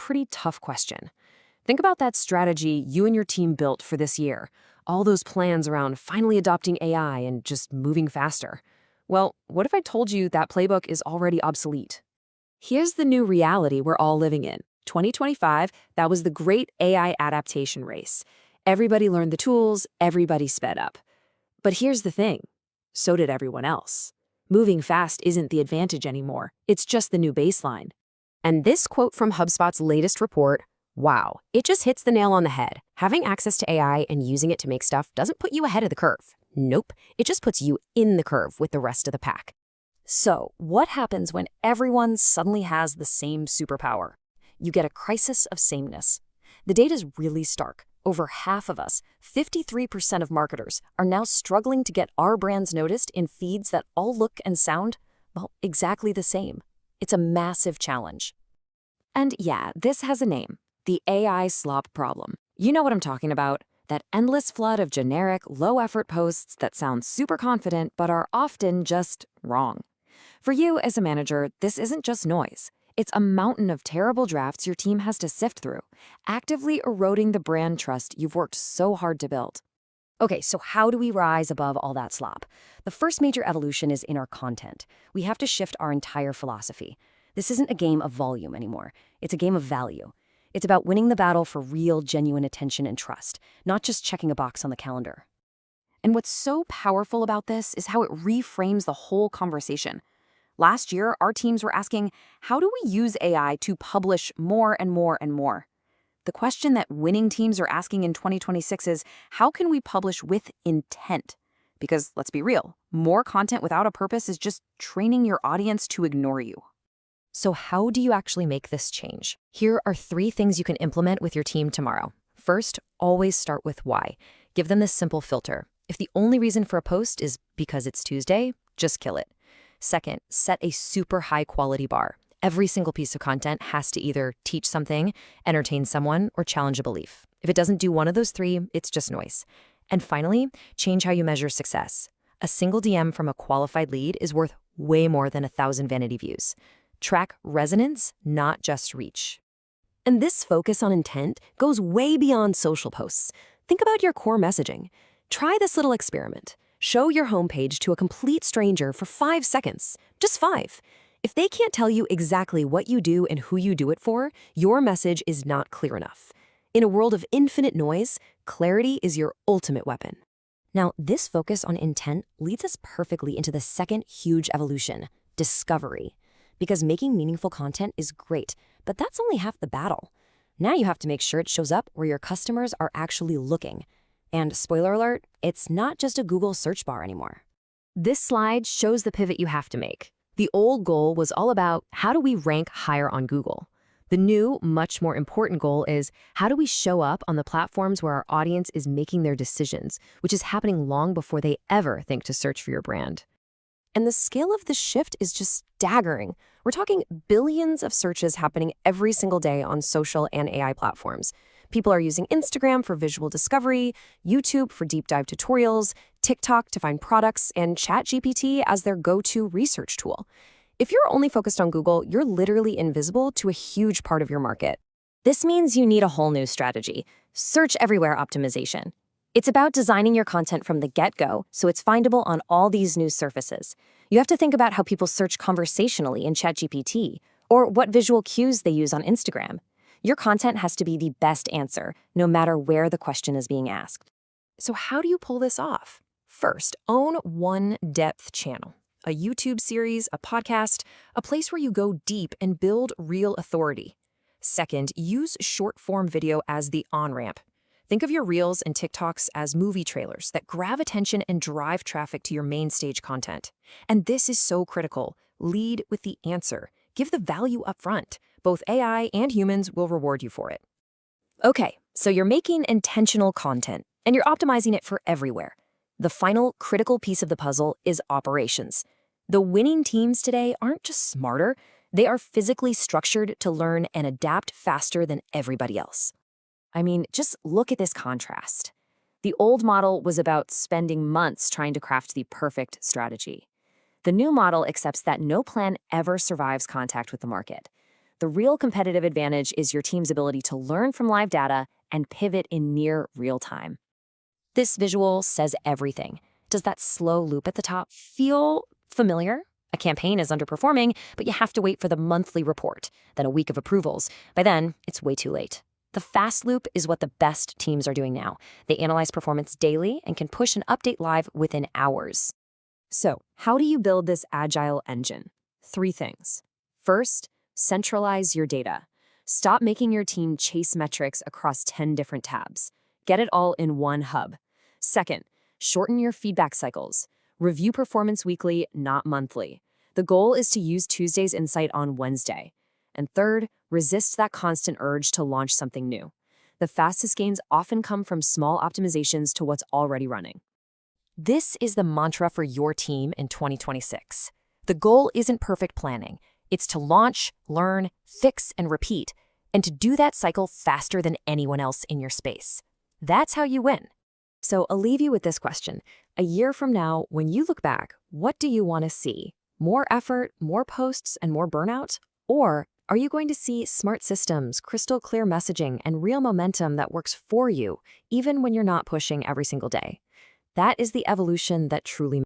pretty tough question. Think about that strategy you and your team built for this year, all those plans around finally adopting AI and just moving faster. Well, what if I told you that playbook is already obsolete? Here's the new reality we're all living in. 2025, that was the great AI adaptation race. Everybody learned the tools, everybody sped up. But here's the thing, so did everyone else. Moving fast isn't the advantage anymore, it's just the new baseline. And this quote from HubSpot's latest report, wow, it just hits the nail on the head. Having access to AI and using it to make stuff doesn't put you ahead of the curve. Nope, it just puts you in the curve with the rest of the pack. So, what happens when everyone suddenly has the same superpower? You get a crisis of sameness. The data's really stark. Over half of us, 53% of marketers, are now struggling to get our brands noticed in feeds that all look and sound, well, exactly the same. It's a massive challenge. And yeah, this has a name, the AI slop problem. You know what I'm talking about. That endless flood of generic, low-effort posts that sound super confident but are often just wrong. For you as a manager, this isn't just noise. It's a mountain of terrible drafts your team has to sift through, actively eroding the brand trust you've worked so hard to build. Okay, so how do we rise above all that slop? The first major evolution is in our content. We have to shift our entire philosophy. This isn't a game of volume anymore. It's a game of value. It's about winning the battle for real, genuine attention and trust, not just checking a box on the calendar. And what's so powerful about this is how it reframes the whole conversation. Last year, our teams were asking, how do we use AI to publish more and more and more? The question that winning teams are asking in 2026 is, how can we publish with intent? Because let's be real, more content without a purpose is just training your audience to ignore you. So how do you actually make this change? Here are 3 things you can implement with your team tomorrow. First, always start with why. Give them this simple filter. If the only reason for a post is because it's Tuesday, just kill it. Second, set a super high quality bar. Every single piece of content has to either teach something, entertain someone, or challenge a belief. If it doesn't do one of those 3, it's just noise. And finally, change how you measure success. A single DM from a qualified lead is worth way more than 1,000 vanity views. Track resonance, not just reach. And this focus on intent goes way beyond social posts. Think about your core messaging. Try this little experiment. Show your homepage to a complete stranger for 5 seconds. Just 5. If they can't tell you exactly what you do and who you do it for, your message is not clear enough. In a world of infinite noise, clarity is your ultimate weapon. Now, this focus on intent leads us perfectly into the second huge evolution, discovery. Because making meaningful content is great, but that's only half the battle. Now you have to make sure it shows up where your customers are actually looking. And spoiler alert, it's not just a Google search bar anymore. This slide shows the pivot you have to make. The old goal was all about how do we rank higher on Google? The new, much more important goal is how do we show up on the platforms where our audience is making their decisions, which is happening long before they ever think to search for your brand. And the scale of the shift is just staggering. We're talking billions of searches happening every single day on social and AI platforms. People are using Instagram for visual discovery, YouTube for deep dive tutorials, TikTok to find products, and ChatGPT as their go-to research tool. If you're only focused on Google, you're literally invisible to a huge part of your market. This means you need a whole new strategy, search everywhere optimization. It's about designing your content from the get-go so it's findable on all these new surfaces. You have to think about how people search conversationally in ChatGPT, or what visual cues they use on Instagram. Your content has to be the best answer, no matter where the question is being asked. So how do you pull this off? First, own one depth channel. A YouTube series, a podcast, a place where you go deep and build real authority. Second, use short-form video as the on-ramp. Think of your Reels and TikToks as movie trailers that grab attention and drive traffic to your main stage content. And this is so critical. Lead with the answer. Give the value up front. Both AI and humans will reward you for it. Okay, so you're making intentional content, and you're optimizing it for everywhere. The final critical piece of the puzzle is operations. The winning teams today aren't just smarter, they are physically structured to learn and adapt faster than everybody else. I mean, just look at this contrast. The old model was about spending months trying to craft the perfect strategy. The new model accepts that no plan ever survives contact with the market. The real competitive advantage is your team's ability to learn from live data and pivot in near real time. This visual says everything. Does that slow loop at the top feel familiar? A campaign is underperforming, but you have to wait for the monthly report, then a week of approvals. By then, it's way too late. The fast loop is what the best teams are doing now. They analyze performance daily and can push an update live within hours. So, how do you build this agile engine? 3 things. First, centralize your data. Stop making your team chase metrics across 10 different tabs. Get it all in one hub. Second, shorten your feedback cycles. Review performance weekly, not monthly. The goal is to use Tuesday's insight on Wednesday. And third, resist that constant urge to launch something new. The fastest gains often come from small optimizations to what's already running. This is the mantra for your team in 2026. The goal isn't perfect planning. It's to launch, learn, fix, and repeat, and to do that cycle faster than anyone else in your space. That's how you win. So I'll leave you with this question. A year from now, when you look back, what do you want to see? More effort, more posts, and more burnout? Or are you going to see smart systems, crystal clear messaging, and real momentum that works for you, even when you're not pushing every single day? That is the evolution that truly